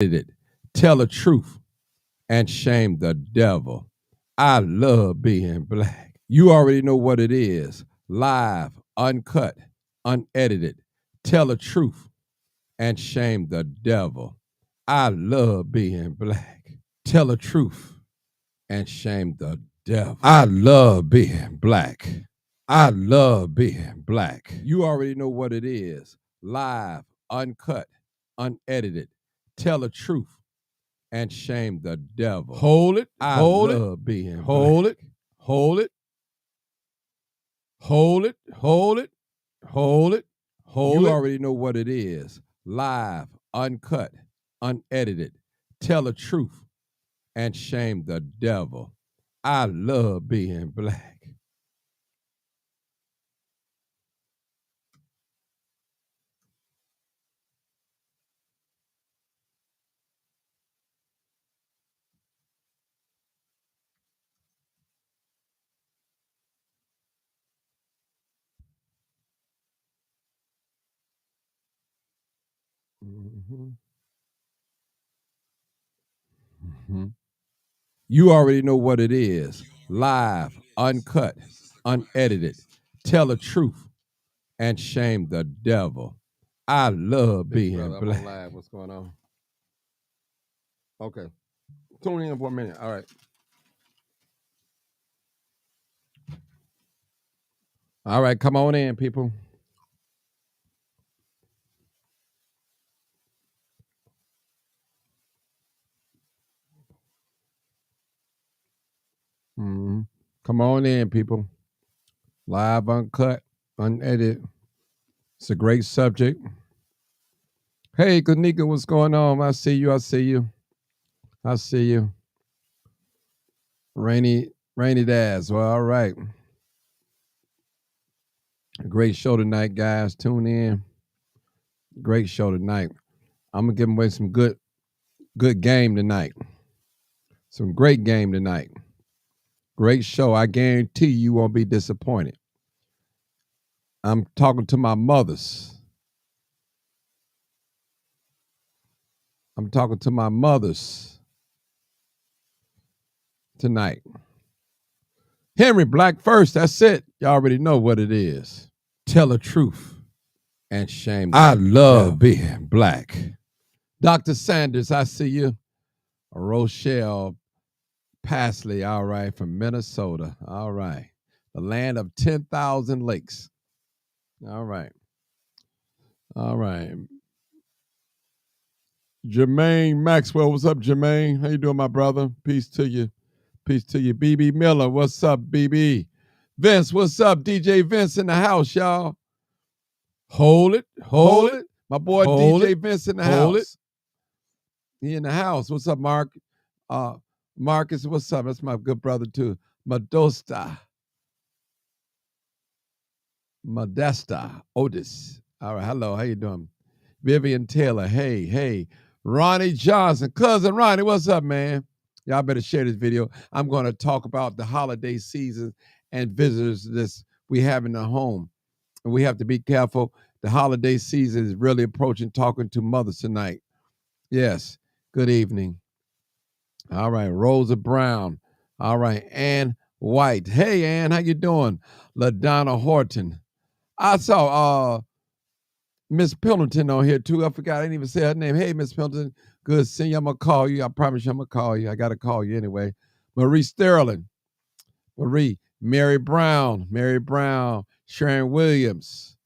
it. Tell the truth and shame the devil. I love being black. You already know what it is. Live, uncut, unedited. Tell the truth and shame the devil. I love being black. Tell the truth and shame the devil. I love being black. I love being black. You already know what it is. Live, uncut, unedited. Tell the truth and shame the devil. Hold it. I love being hold black. Hold it. Hold it. Hold it. Hold it. Hold it. You already know what it is. Live, uncut, unedited. Tell the truth and shame the devil. I love being black. Mm-hmm. Mm-hmm. You already know what it is. Live, uncut, unedited. Tell the truth and shame the devil. I love being black. Live. What's going on? Okay. Tune in for a minute. All right. All right, come on in, people. Mm-hmm. Come on in, people. Live, uncut, unedited. It's a great subject. Hey, Kanika, what's going on? I see you. I see you. I see you. Rainy Daz. Well, all right. A great show tonight, guys. Tune in. Great show tonight. I'm gonna give away some good game tonight. Some great game tonight. Great show. I guarantee you won't be disappointed. I'm talking to my mothers. I'm talking to my mothers tonight. Henry Black first. That's it. You already know what it is. Tell the truth and shame. I love being black. Dr. Sanders, I see you. Rochelle Pasley, all right, from Minnesota. All right. The land of 10,000 lakes. All right. All right. Jermaine Maxwell, what's up, Jermaine? How you doing, my brother? Peace to you. Peace to you. BB Miller, what's up, BB? Vince, what's up? DJ Vince in the house, y'all. Hold it. Hold it. My boy DJ Vince in the house. He in the house. What's up, Mark? Marcus, what's up? That's my good brother, too. Modesta Otis. All right, hello, how you doing? Vivian Taylor, hey. Ronnie Johnson, cousin Ronnie, what's up, man? Y'all better share this video. I'm going to talk about the holiday season and visitors that we have in the home. And we have to be careful. The holiday season is really approaching, talking to mothers tonight. Yes, good evening. All right, Rosa Brown. All right, Ann White. Hey, Ann, how you doing? LaDonna Horton. I saw Miss Pendleton on here too. I forgot. I didn't even say her name. Hey, Miss Pendleton. Good seeing you. I'm going to call you. I promise you I'm going to call you. I got to call you anyway. Marie Sterling. Mary Brown. Sharon Williams.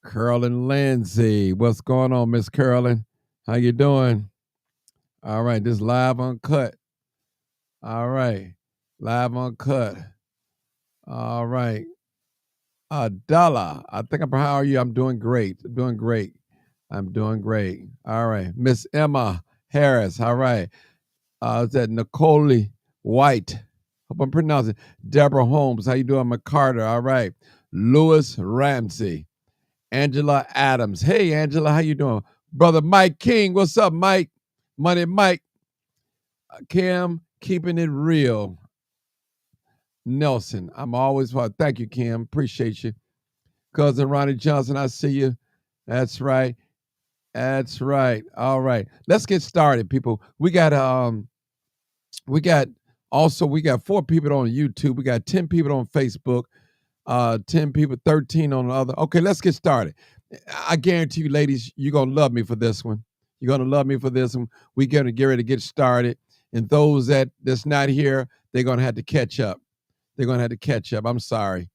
Carolyn Lindsay. What's going on, Miss Carolyn? How you doing? All right. This live uncut. All right. Live uncut. All right. Dalla, I think how are you? I'm doing great. I'm doing great. All right. Miss Emma Harris. All right. Is that Nicole White? Hope I'm pronouncing it. Deborah Holmes. How you doing, McCarter? All right. Lewis Ramsey. Angela Adams. Hey, Angela, how you doing? Brother Mike King. What's up, Mike? Money Mike. Kim, keeping it real. Nelson. I'm always thank you, Kim. Appreciate you. Cousin Ronnie Johnson, I see you. That's right. That's right. All right. Let's get started, people. We got we got 4 people on YouTube. We got 10 people on Facebook, 10 people, 13 on the other. Okay, let's get started. I guarantee you, ladies, you're gonna love me for this one. You're gonna love me for this one. We're gonna get ready to get started. And those that's not here, they're gonna have to catch up. They're gonna have to catch up. I'm sorry.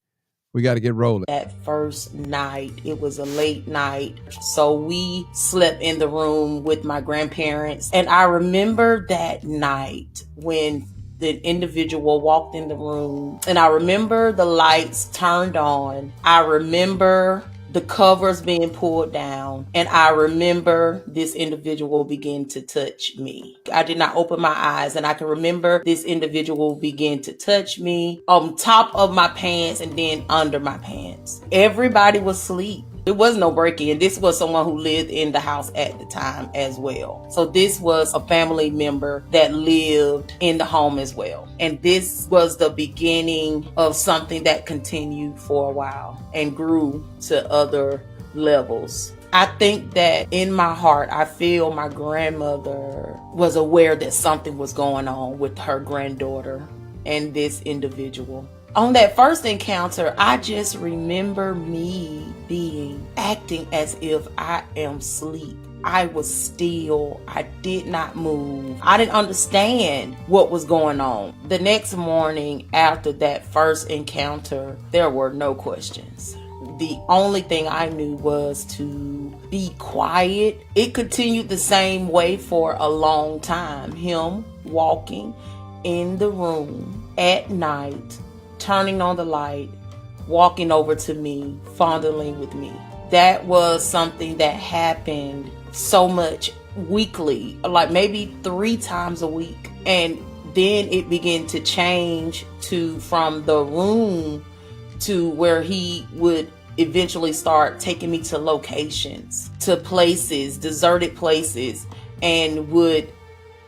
We got to get rolling. That first night, it was a late night, so we slept in the room with my grandparents. And I remember that night when the individual walked in the room, and I remember the lights turned on. I remember the covers being pulled down, and I remember this individual begin to touch me. I did not open my eyes, and I can remember this individual begin to touch me on top of my pants and then under my pants. Everybody was asleep. There was no break-in. This was someone who lived in the house at the time as well. So this was a family member that lived in the home as well. And this was the beginning of something that continued for a while and grew to other levels. I think that in my heart, I feel my grandmother was aware that something was going on with her granddaughter and this individual. On that first encounter, I just remember me acting as if I am asleep. I was still. I did not move. I didn't understand what was going on. The next morning after that first encounter, there were no questions. The only thing I knew was to be quiet. It continued the same way for a long time. Him walking in the room at night, turning on the light, walking over to me, fondling with me. That was something that happened so much weekly, like maybe 3 times a week. And then it began to change from the room to where he would eventually start taking me to locations, to places, deserted places, and would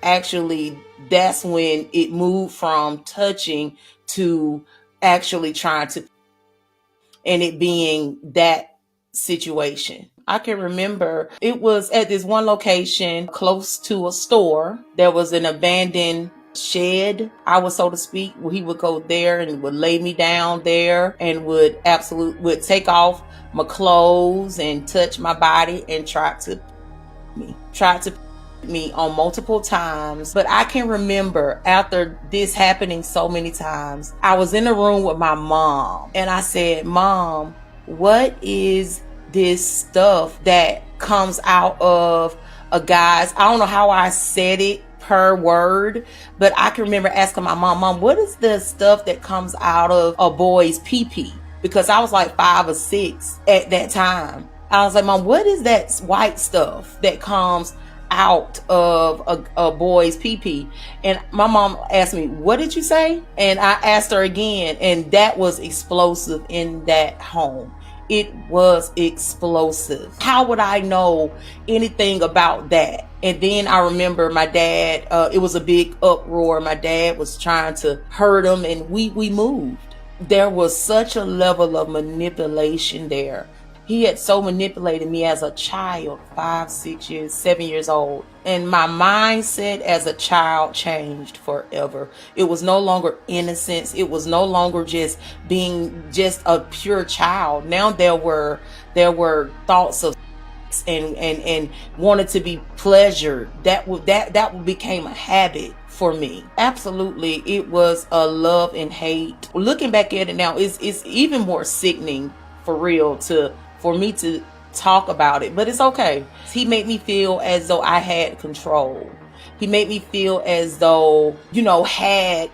actually, that's when it moved from touching to actually trying to, and it being that situation. I can remember it was at this one location close to a store. There was an abandoned shed, so to speak, where he would go there and would lay me down there and would take off my clothes and touch my body and try to me on multiple times. But I can remember after this happening so many times, I was in a room with my mom and I said, "Mom, what is this stuff that comes out of a guy's," I don't know how I said it per word, but I can remember asking my mom, "What is the stuff that comes out of a boy's pee-pee?" Because I was like 5 or 6 at that time. I was like, "Mom, what is that white stuff that comes out of a boy's pee-pee?" And my mom asked me, "What did you say?" And I asked her again, and that was explosive in that home. It was explosive. How would I know anything about that? And then I remember my dad, it was a big uproar. My dad was trying to hurt him, and we moved. There was such a level of manipulation there. He had so manipulated me as a child, 5, 6 years, 7 years old. And my mindset as a child changed forever. It was no longer innocence. It was no longer just being just a pure child. Now there were thoughts of and wanted to be pleasured. That became a habit for me. Absolutely, it was a love and hate. Looking back at it now, it's even more sickening for real for me to talk about it, but it's okay. He made me feel as though I had control. He made me feel as though, had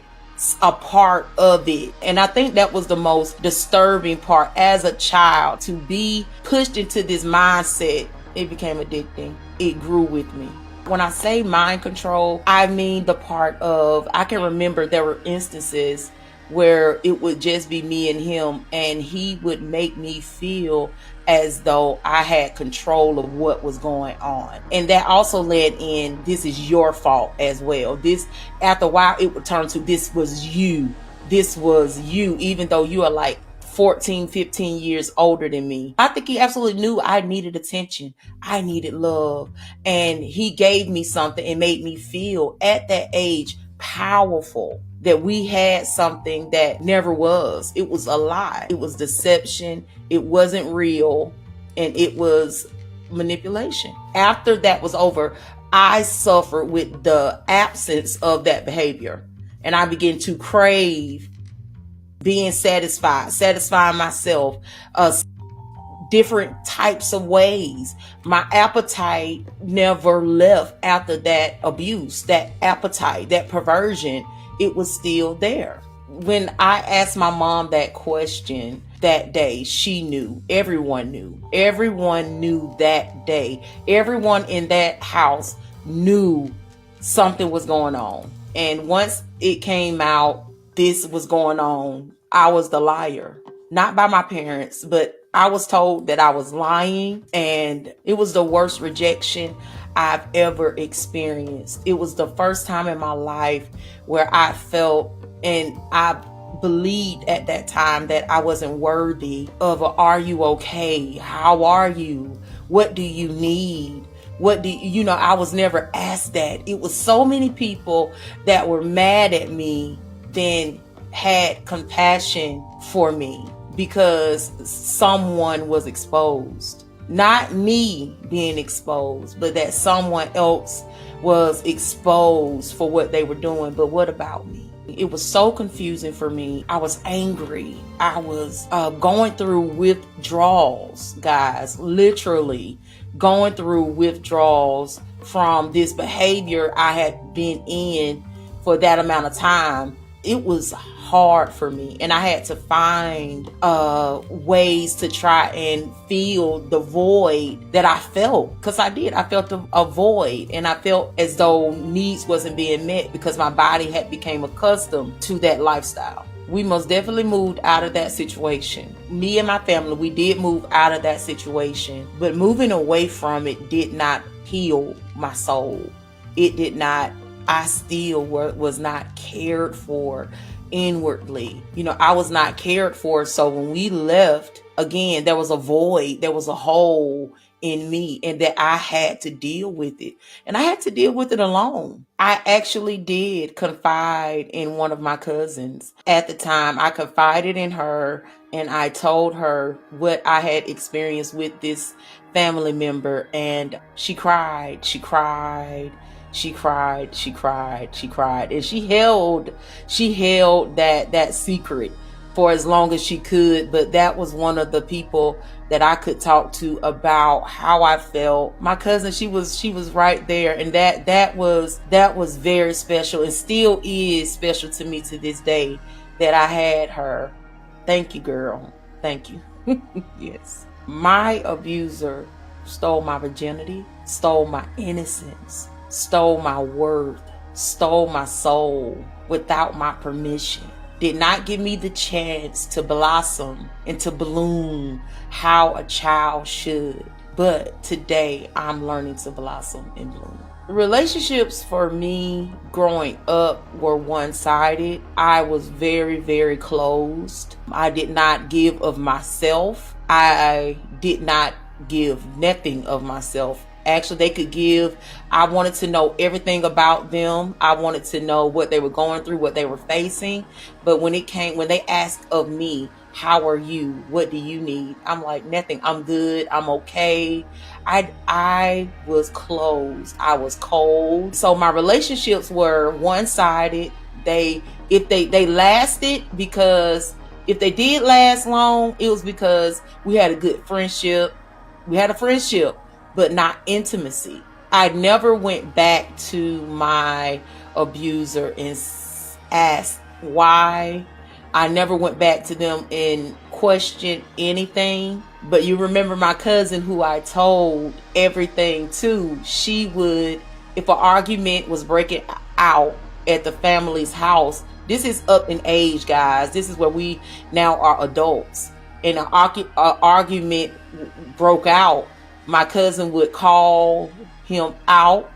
a part of it. And I think that was the most disturbing part as a child, to be pushed into this mindset. It became addicting. It grew with me. When I say mind control, I mean the part of, I can remember there were instances where it would just be me and him, and he would make me feel as though I had control of what was going on. And that also led in, this is your fault as well. This, after a while, it would turn to, this was you, even though you are like 14, 15 years older than me. I think he absolutely knew I needed attention. I needed love. And he gave me something and made me feel at that age powerful, that we had something that never was. It was a lie. It was deception. It wasn't real. And it was manipulation. After that was over, I suffered with the absence of that behavior. And I began to crave being satisfying myself, different types of ways. My appetite never left after that abuse, that appetite, that perversion. It was still there. When I asked my mom that question that day, she knew. Everyone knew. Everyone knew that day. Everyone in that house knew something was going on. And once it came out, this was going on, I was the liar. Not by my parents, but I was told that I was lying, and it was the worst rejection I've ever experienced. It was the first time in my life where I felt, and I believed at that time, that I wasn't worthy of a "are you okay? How are you? What do you need?" I was never asked that. It was so many people that were mad at me then had compassion for me because someone was exposed. Not me being exposed, but that someone else was exposed for what they were doing. But what about me? It was so confusing for me. I was angry. I was going through withdrawals, guys, literally going through withdrawals from this behavior I had been in for that amount of time. It was hard for me, and I had to find ways to try and fill the void that I felt, because I felt a void, and I felt as though needs wasn't being met because my body had become accustomed to that lifestyle. We most definitely moved out of that situation. Me and my family, we did move out of that situation, but moving away from it did not heal my soul. It did not. I still was not cared for inwardly. I was not cared for. So when we left, again, there was a void, there was a hole in me, and that I had to deal with it. And I had to deal with it alone. I actually did confide in one of my cousins. At the time, I confided in her, and I told her what I had experienced with this family member, and she cried. She cried. She cried, she cried, she cried. And she held that secret for as long as she could. But that was one of the people that I could talk to about how I felt. My cousin, she was right there. And that was very special, and still is special to me to this day, that I had her. Thank you, girl. Thank you. Yes. My abuser stole my virginity, stole my innocence, stole my worth, stole my soul without my permission, did not give me the chance to blossom and to bloom how a child should. But today I'm learning to blossom and bloom. Relationships for me growing up were one-sided. I was very, very closed. I did not give of myself. I did not give nothing of myself. Actually, they could give. I wanted to know everything about them. I wanted to know what they were going through, what they were facing. But when they asked of me, how are you? What do you need? I'm like, nothing. I'm good. I'm okay. I was closed. I was cold. So my relationships were one-sided. They lasted because if they did last long, it was because we had a good friendship. We had a friendship, but not intimacy. I never went back to my abuser and asked why. I never went back to them and questioned anything. But you remember my cousin, who I told everything to, she would, if an argument was breaking out at the family's house, this is up in age, guys. This is where we now are adults. And an argument broke out, my cousin would call him out,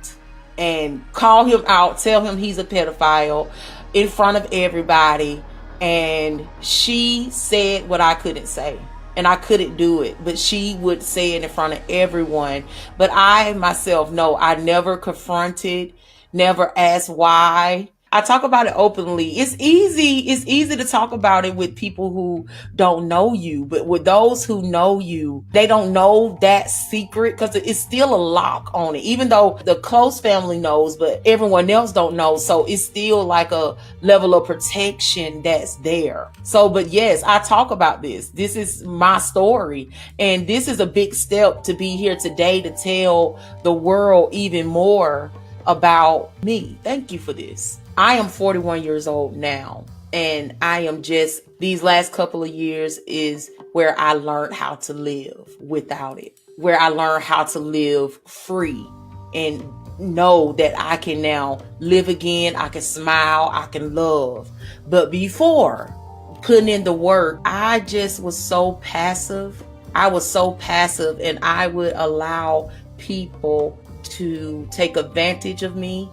tell him he's a pedophile in front of everybody, and she said what I couldn't say. And I couldn't do it, but she would say it in front of everyone. But I myself know I never confronted, never asked why. I talk about it openly. It's easy to talk about it with people who don't know you, but with those who know you, they don't know that secret because it's still a lock on it. Even though the close family knows, but everyone else don't know. So it's still like a level of protection that's there. So, but yes, I talk about this. This is my story. And this is a big step to be here today to tell the world even more about me. Thank you for this. I am 41 years old now, and I am just, these last couple of years is where I learned how to live without it, where I learned how to live free and know that I can now live again. I can smile, I can love. But before putting in the work, I just was so passive. I was so passive, and I would allow people to take advantage of me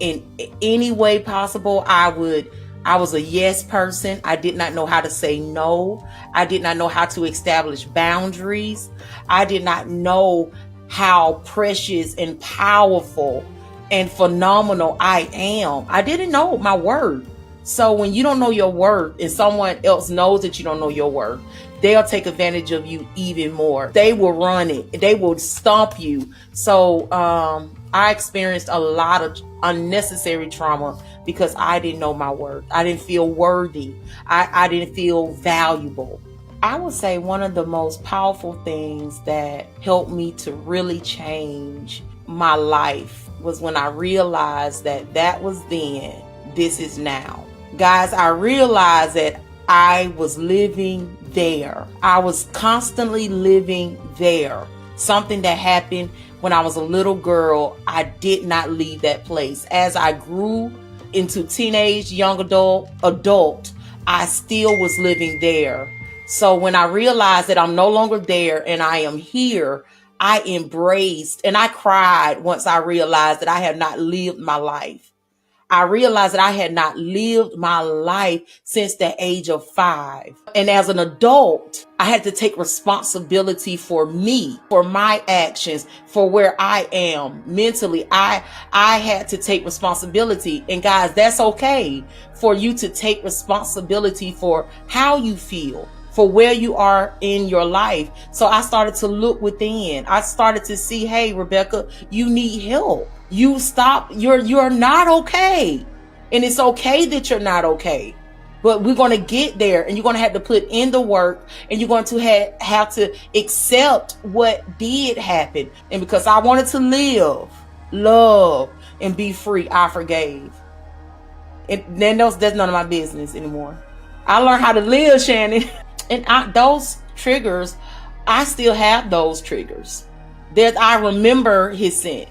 in any way possible. I was a yes person. I did not know how to say no. I did not know how to establish boundaries. I did not know how precious and powerful and phenomenal I am. I didn't know my worth. So when you don't know your worth and someone else knows that you don't know your worth, they'll take advantage of you even more. They will run it. They will stomp you. So I experienced a lot of unnecessary trauma because I didn't know my worth. I didn't feel worthy. I didn't feel valuable. I would say one of the most powerful things that helped me to really change my life was when I realized that was then, this is now. Guys, I realized that I was living there. I was constantly living there. Something that happened when I was a little girl, I did not leave that place. As I grew into teenage, young adult, I still was living there. So when I realized that I'm no longer there and I am here, I embraced and I cried once I realized that I had not lived my life. I realized that I had not lived my life since the age of 5. And as an adult, I had to take responsibility for me, for my actions, for where I am mentally. I had to take responsibility. And guys, that's okay for you to take responsibility for how you feel, for where you are in your life. So I started to look within. I started to see, hey, Rebecca, you need help. You stop, you're not okay. And it's okay that you're not okay. But we're going to get there, and you're going to have to put in the work, and you're going to have to accept what did happen. And because I wanted to live, love, and be free, I forgave. And then that's none of my business anymore. I learned how to live, Shannon. And those triggers, I still have those triggers. That I remember his scent.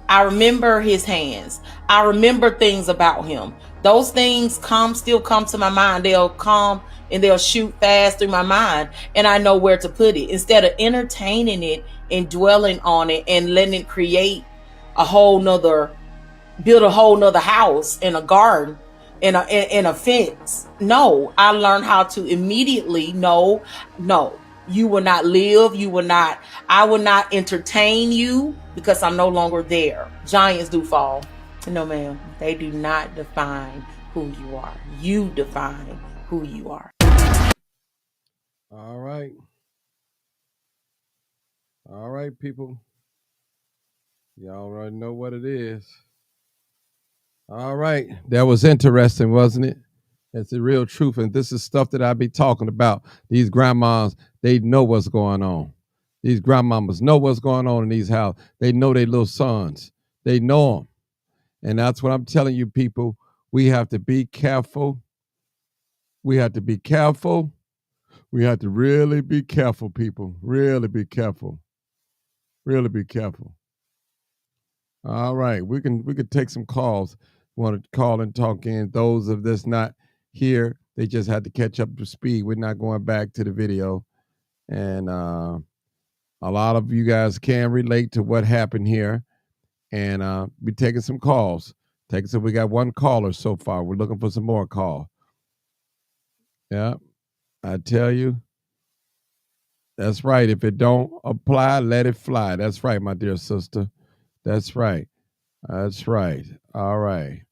I remember his hands. I remember things about him. Those things still come to my mind. They'll come and they'll shoot fast through my mind, and I know where to put it. Instead of entertaining it and dwelling on it and letting it create build a whole nother house and a garden and a fence. No, I learned how to immediately no, you will not live. I will not entertain you because I'm no longer there. Giants do fall. No, ma'am. They do not define who you are. You define who you are. All right. All right, people. Y'all already know what it is. All right. That was interesting, wasn't it? That's the real truth. And this is stuff that I be talking about. These grandmas, they know what's going on. These grandmamas know what's going on in these houses. They know their little sons. They know them. And that's what I'm telling you, people. We have to be careful. We have to be careful. We have to really be careful, people. Really be careful. Really be careful. All right. We can take some calls. Want to call and talk in. Those of this not here, they just had to catch up to speed. We're not going back to the video. And a lot of you guys can relate to what happened here. And be taking some calls. We got one caller so far. We're looking for some more calls. Yeah, I tell you, that's right. If it don't apply, let it fly. That's right, my dear sister. That's right. That's right. All right.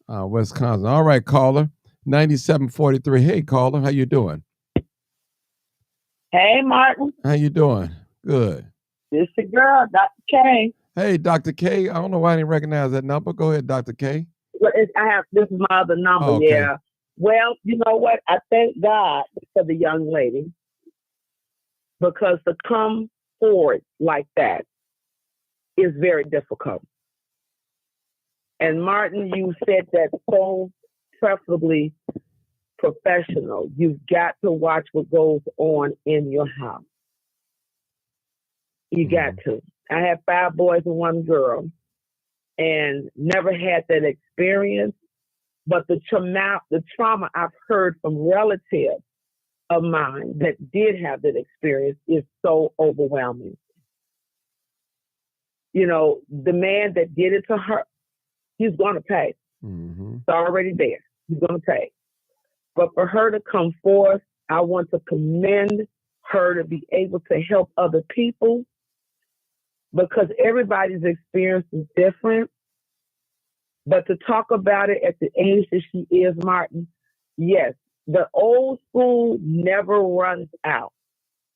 Wisconsin. All right, caller. 9743. Hey, caller. How you doing? Hey, Martin. How you doing? Good. This the girl, Dr. K. Hey, Dr. K. I don't know why I didn't recognize that number. Go ahead, Dr. K. Well, this is my other number, Oh, okay. yeah. Well, you know what? I thank God for the young lady, because to come forward like that is very difficult. And Martin, you said that so preferably professional. You've got to watch what goes on in your house. You got to. I have 5 boys and 1 girl, and never had that experience. But the trauma I've heard from relatives of mine that did have that experience is so overwhelming. You know, the man that did it to her, he's going to pay. Mm-hmm. It's already there. He's going to pay. But for her to come forth, I want to commend her to be able to help other people, because everybody's experience is different. But to talk about it at the age that she is, Martin, yes, the old school never runs out.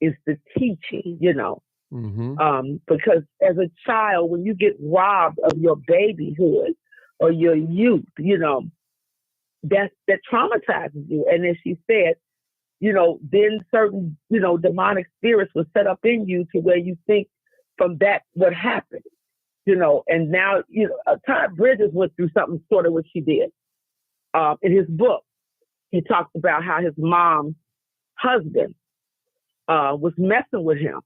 It's the teaching, you know. Mm-hmm. Because as a child, when you get robbed of your babyhood or your youth, you know, that traumatizes you. And as she said, you know, then certain, you know, demonic spirits will set up in you to where you think from that what happened, you know. And now, you know, Todd Bridges went through something sort of what she did. In his book, he talks about how his mom's husband was messing with him,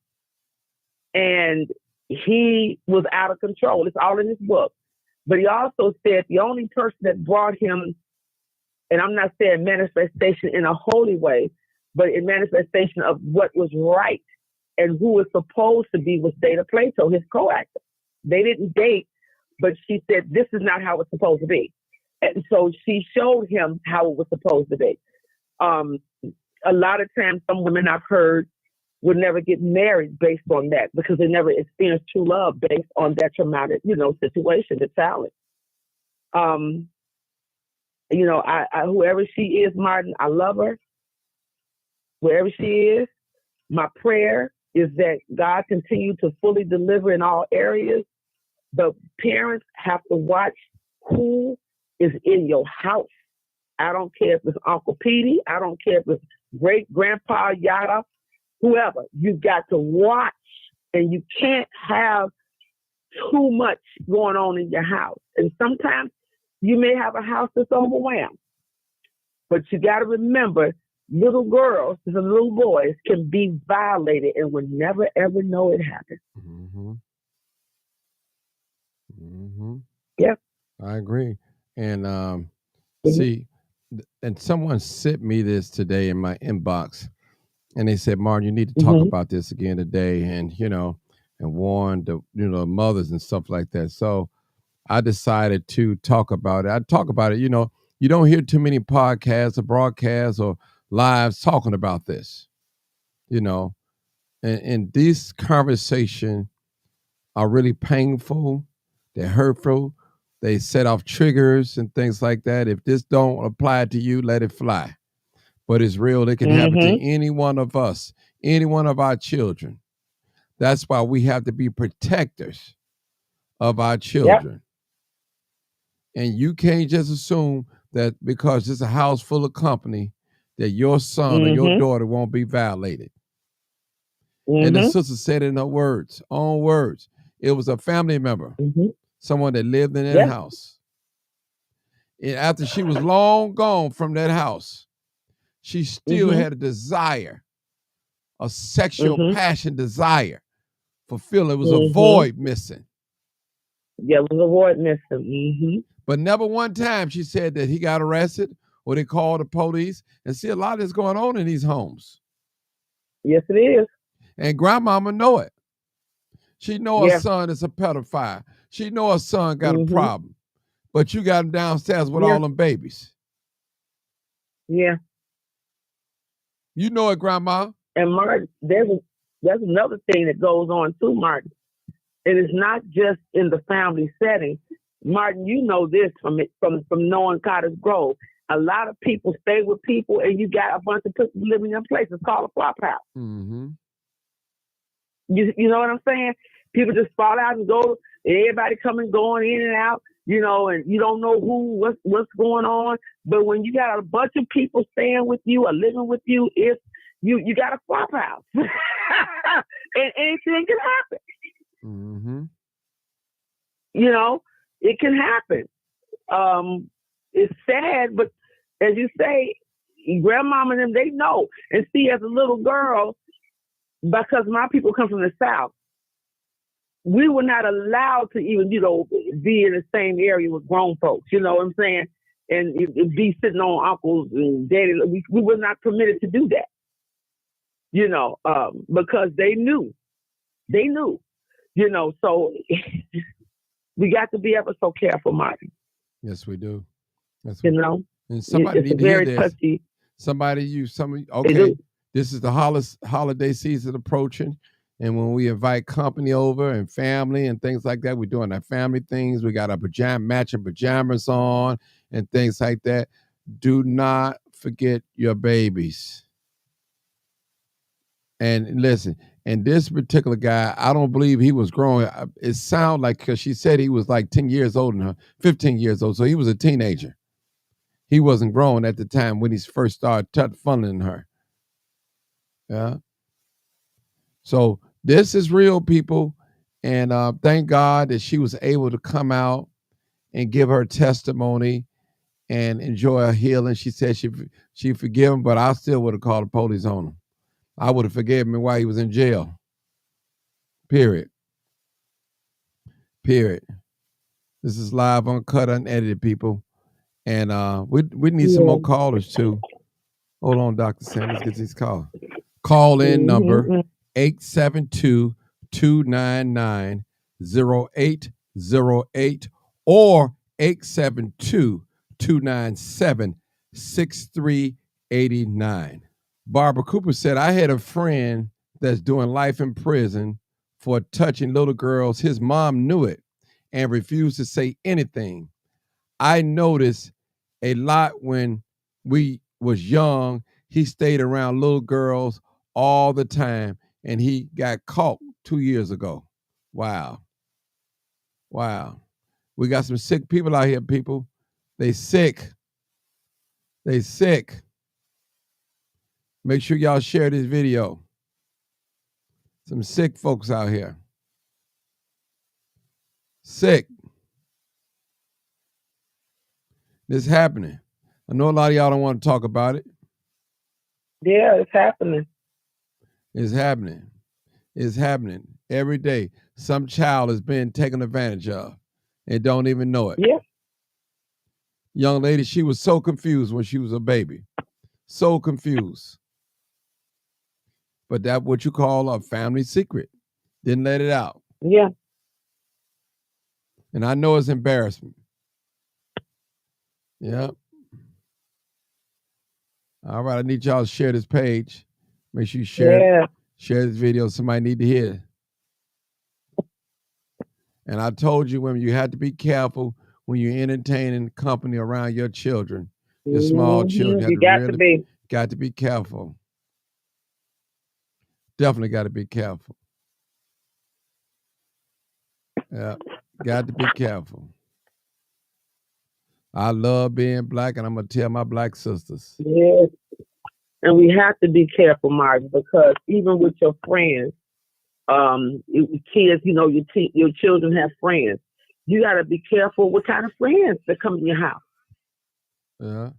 and he was out of control. It's all in his book. But he also said the only person that brought him, and I'm not saying manifestation in a holy way, but in manifestation of what was right and who was supposed to be, was Data Plato, his co-actor. They didn't date, but she said, this is not how it's supposed to be. And so she showed him how it was supposed to be. A lot of times, some women I've heard would never get married based on that, because they never experienced true love based on that traumatic, you know, situation, the talent. You know, I whoever she is, Martin, I love her. Wherever she is, my prayer is that God continue to fully deliver in all areas. The parents have to watch who is in your house. I don't care if it's Uncle Petey. I don't care if it's great grandpa Yada, whoever. You got to watch, and you can't have too much going on in your house. And sometimes you may have a house that's overwhelmed, but you got to remember, little girls and little boys can be violated and will never, ever know it happened. Mm-hmm. Mm-hmm. Yep. I agree. And see, and someone sent me this today in my inbox, and they said, Martin, you need to talk about this again today, and, you know, and warn the, you know, mothers and stuff like that. So I decided to talk about it. I talk about it, you know, you don't hear too many podcasts or broadcasts or lives talking about this, you know, and these conversations are really painful. They're hurtful. They set off triggers and things like that. If this don't apply to you, let it fly. But it's real. It can happen to any one of us, any one of our children. That's why we have to be protectors of our children. Yep. And you can't just assume that because it's a house full of company that your son or your daughter won't be violated. And the sister said in her words, own words, it was a family member, someone that lived in that house. And after she was long gone from that house, she still had a desire, a sexual passion desire, fulfilled. It was a void missing. Yeah, it was a void missing. But never one time she said that he got arrested or they called the police. And see, a lot of this going on in these homes. Yes, it is. And grandmama know it. She know her son is a pedophile. She know her son got a problem. But you got him downstairs with all them babies. Yeah. You know it, Grandma. And Martin, there's another thing that goes on too, Martin. And it's not just in the family setting. Martin, you know this from knowing Cottage Grove. A lot of people stay with people, and you got a bunch of people living in places called a flop house. Mm-hmm. You know what I'm saying? People just fall out and go. Everybody coming, going in and out. And you don't know what's going on. But when you got a bunch of people staying with you or living with you, if you got a flop house, and anything can happen. Mm-hmm. It can happen. It's sad, but as you say, grandmama and them, they know. And see, as a little girl, because my people come from the South, we were not allowed to even, be in the same area with grown folks, you know what I'm saying? And be sitting on uncles and daddy. We were not permitted to do that, because they knew. So we got to be ever so careful, Martin. Yes, we do. And somebody need to hear this. Touchy. Okay, this is the holiday season approaching. And when we invite company over and family and things like that, we're doing our family things. We got our matching pajamas on and things like that. Do not forget your babies. And listen, and this particular guy, I don't believe he was growing. It sounds like, because she said he was like 10 years older than her, 15 years old. So he was a teenager. He wasn't grown at the time when he first started funneling her. Yeah. So this is real, people. And thank God that she was able to come out and give her testimony and enjoy her healing. She said she forgive him, but I still would have called the police on him. I would have forgiven him while he was in jail. Period. This is live, uncut, unedited, people. And we need some more callers, too. Hold on, Dr. Sam. Let's get these calls. Call in number 872-299-0808 or 872-297-6389. Barbara Cooper said, I had a friend that's doing life in prison for touching little girls. His mom knew it and refused to say anything. I noticed a lot when we was young. He stayed around little girls all the time, and he got caught 2 years ago. Wow. We got some sick people out here, people. They sick. Make sure y'all share this video. Some sick folks out here. Sick. This is happening. I know a lot of y'all don't want to talk about it. Yeah, it's happening. It's happening every day. Some child is being taken advantage of and don't even know it. Yeah. Young lady, she was so confused when she was a baby. So confused. But that's what you call a family secret. Didn't let it out. Yeah. And I know it's embarrassment. Yeah. All right, I need y'all to share this page. Make sure you share this video. Somebody need to hear it. And I told you, women, you had to be careful when you're entertaining company around your children, your small children. You got to be careful. Definitely got to be careful. Yeah, got to be careful. I love being black, and I'm going to tell my black sisters. Yes. And we have to be careful, Martin, because even with your friends, kids, your children have friends. You got to be careful what kind of friends that come in your house. Yeah.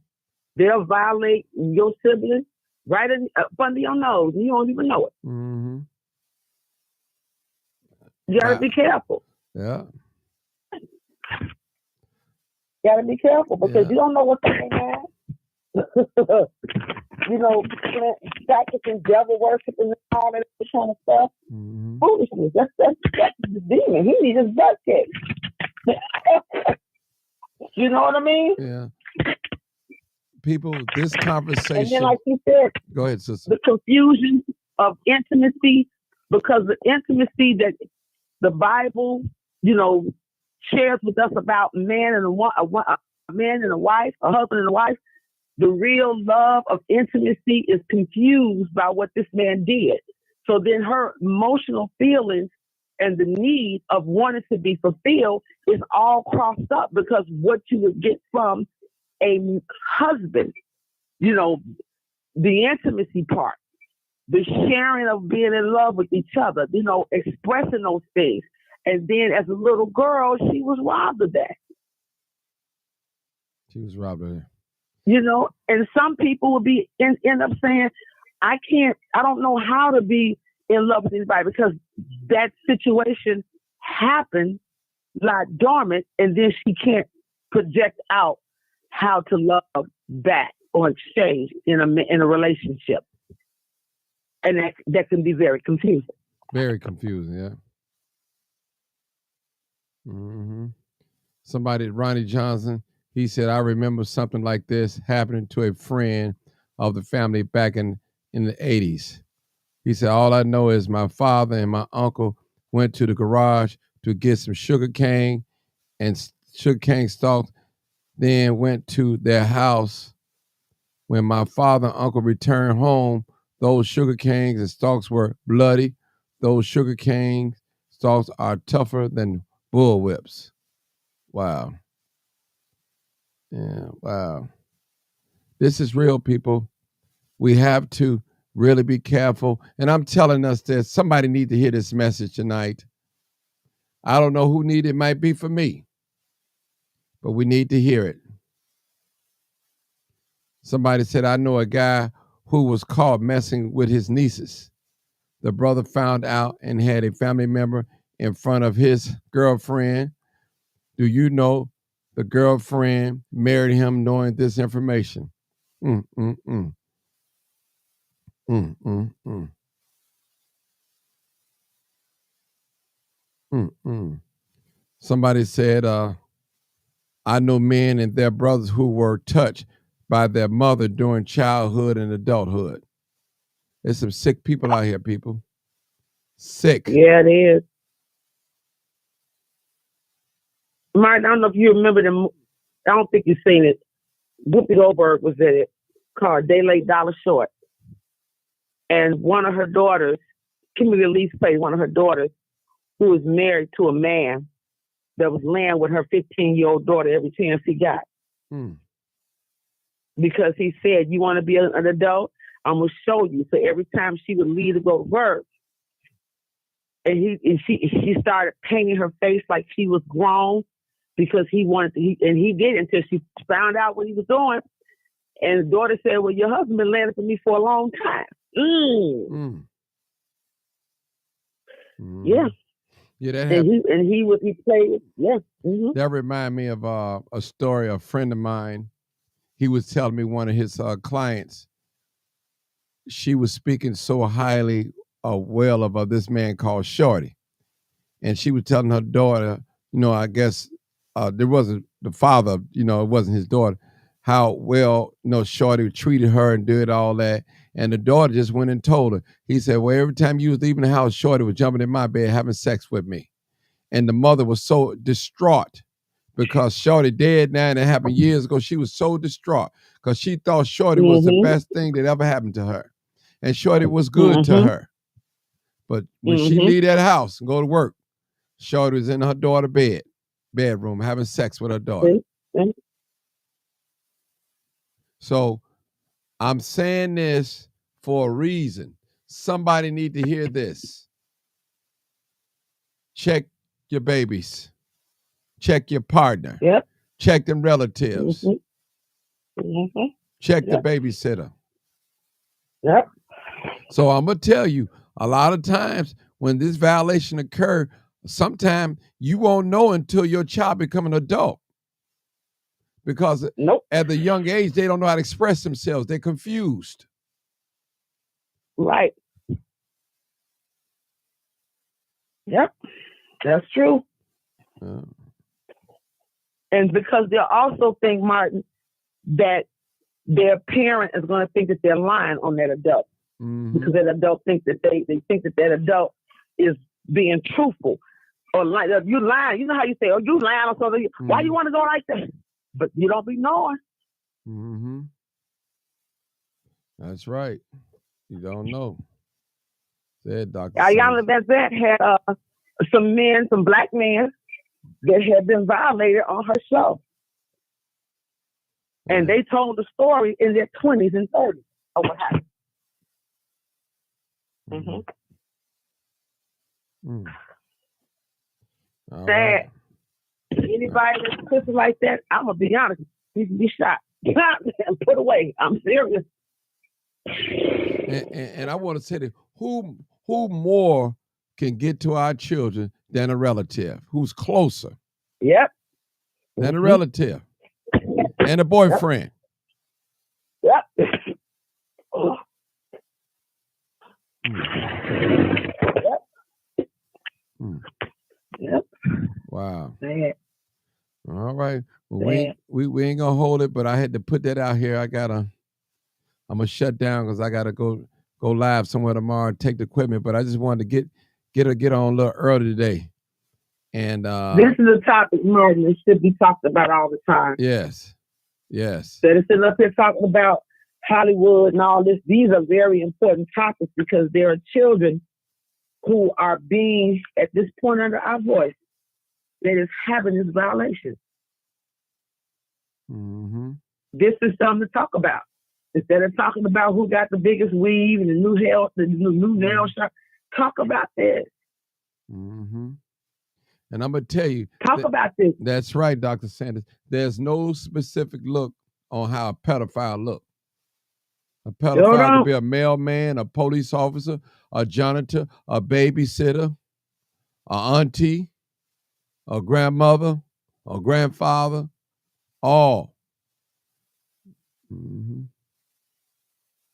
They'll violate your siblings right up under your nose, and you don't even know it. Mm-hmm. You got to be careful. Yeah. You got to be careful because you don't know what's going on. Practicing devil worship and all that kind of stuff. Mm-hmm. Foolishness. That's the demon. He needs his butt kicked. You know what I mean? Yeah. people, this And then, conversation. like you said, Go ahead, sister. the confusion of intimacy, because the intimacy that the Bible, you know, shares with us about man and a man and a wife, a husband and a wife, the real love of intimacy is confused by what this man did. So then her emotional feelings and the need of wanting to be fulfilled is all crossed up, because what you would get from a husband, you know, the intimacy part, the sharing of being in love with each other, you know, expressing those things. And then as a little girl, she was robbed of that. She was robbed of it. You know, and some people will end up saying, I don't know how to be in love with anybody, because that situation happened, like dormant, and then she can't project out how to love back or exchange in a relationship. And that can be very confusing. Very confusing, yeah. Mm-hmm. Somebody, Ronnie Johnson, he said, I remember something like this happening to a friend of the family back in the 80s. He said, all I know is my father and my uncle went to the garage to get some sugar cane and sugar cane stalks, then went to their house. When my father and uncle returned home, those sugar canes and stalks were bloody. Those sugar cane stalks are tougher than bull whips. Wow. Yeah, wow. This is real, people. We have to really be careful. And I'm telling us that somebody need to hear this message tonight. I don't know who need it. Might be for me, but we need to hear it. Somebody said, I know a guy who was caught messing with his nieces. The brother found out and had a family member in front of his girlfriend. Do you know the girlfriend married him knowing this information? Mm, mm, mm. Mm, mm, mm. Mm, mm. Somebody said, I know men and their brothers who were touched by their mother during childhood and adulthood. There's some sick people out here, people. Sick. Yeah, it is. Martin, I don't know if you remember them. I don't think you've seen it. Whoopi Goldberg was in it, called Day Late Dollar Short. And one of her daughters, Kimberly Lee played one of her daughters, who was married to a man that was laying with her 15-year-old daughter every chance he got. Because he said, you want to be an adult? I'm going to show you. So every time she would leave to go to work, and she started painting her face like she was grown, because he wanted to, and he did until she found out what he was doing. And the daughter said, well, your husband been laying for me for a long time. Yeah. Yeah, that happened. And he played. Yeah. Mm-hmm. That reminded me of a story. A friend of mine, he was telling me one of his clients, she was speaking so highly well of this man called Shorty. And she was telling her daughter, you know, I guess there wasn't the father, you know, it wasn't his daughter, how well, you know, Shorty treated her and did all that. And the daughter just went and told her. He said, well, every time you was leaving the house, Shorty was jumping in my bed having sex with me. And the mother was so distraught because Shorty dead now, and it happened years ago. She was so distraught because she thought Shorty was the best thing that ever happened to her. And Shorty was good to her. But when she leave that house and go to work, Shorty was in her daughter's bedroom having sex with her daughter. So I'm saying this for a reason. Somebody need to hear this. Check your babies. Check your partner. Yep. Check them relatives. Check the babysitter. Yep. So I'm going to tell you, a lot of times when this violation occur, sometimes you won't know until your child become an adult. Because at the young age, they don't know how to express themselves. They're confused. Right. Yep. That's true. And because they'll also think, Martin, that their parent is going to think that they're lying on that adult, because that adult thinks that they think that adult is being truthful or like you lying. You know how you say, "Oh, you lying or something." Why you want to go like that? But you don't be knowing. That's right. You don't know. Said Dr. Ayanna Vanzant had some black men that had been violated on her show. And they told the story in their 20s and 30s of what happened. All Sad. right. Anybody that's pussy like that, I'm going to be honest, you can be shot and put away. I'm serious. And I want to say that who more can get to our children than a relative? Who's closer? Yep. Than a relative and a boyfriend. Yep. Yep. Wow. Sad. All right. Well, we ain't gonna hold it, but I had to put that out here. I'm gonna shut down because I gotta go live somewhere tomorrow and take the equipment. But I just wanted to get on a little early today. And this is a topic, Martin, that should be talked about all the time. Yes. Instead of sitting up here talking about Hollywood and all this, these are very important topics because there are children who are being, at this point under our voice, that is having this violation. This is something to talk about. Instead of talking about who got the biggest weave and the new nail shop, talk about this. And I'm going to tell you. Talk about this. That's right, Dr. Sanders. There's no specific look on how a pedophile looks. A pedophile could be a mailman, a police officer, a janitor, a babysitter, a auntie, a grandmother, a grandfather, all.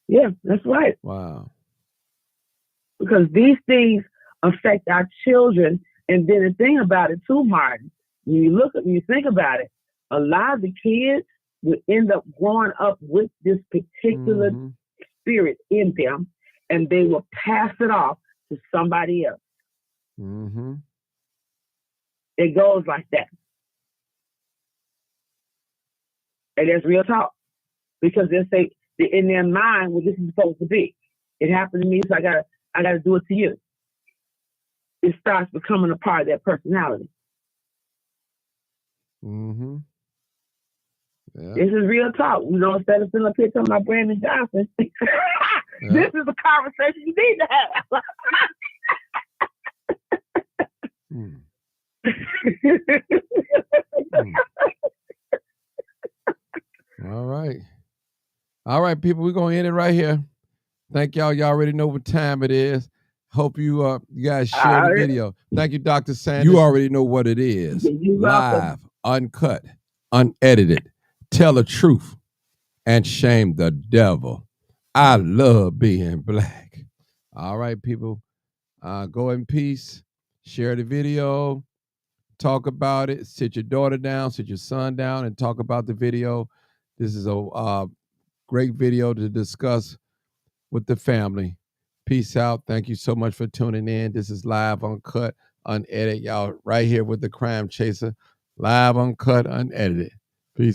Yeah, that's right. Wow. Because these things affect our children. And then the thing about it too, Martin, when you think about it, a lot of the kids will end up growing up with this particular spirit in them, and they will pass it off to somebody else. It goes like that. And that's real talk. Because they say in their mind, well, this is supposed to be. It happened to me, so I gotta do it to you. It starts becoming a part of their personality. Yeah. This is real talk. Instead of sitting up here talking about Brandon Johnson, this is a conversation you need to have. All right, people, we're going to end it right here. Thank y'all. Y'all already know what time it is. Hope you guys share the video. Thank you, Dr. Sanders. You already know what it is. Live, uncut, unedited. Tell the truth and shame the devil. I love being black. All right, people. Go in peace. Share the video. Talk about it. Sit your daughter down. Sit your son down and talk about the video. This is a great video to discuss with the family. Peace out. Thank you so much for tuning in. This is live, uncut, unedited. Y'all right here with the Crime Chaser. Live, uncut, unedited.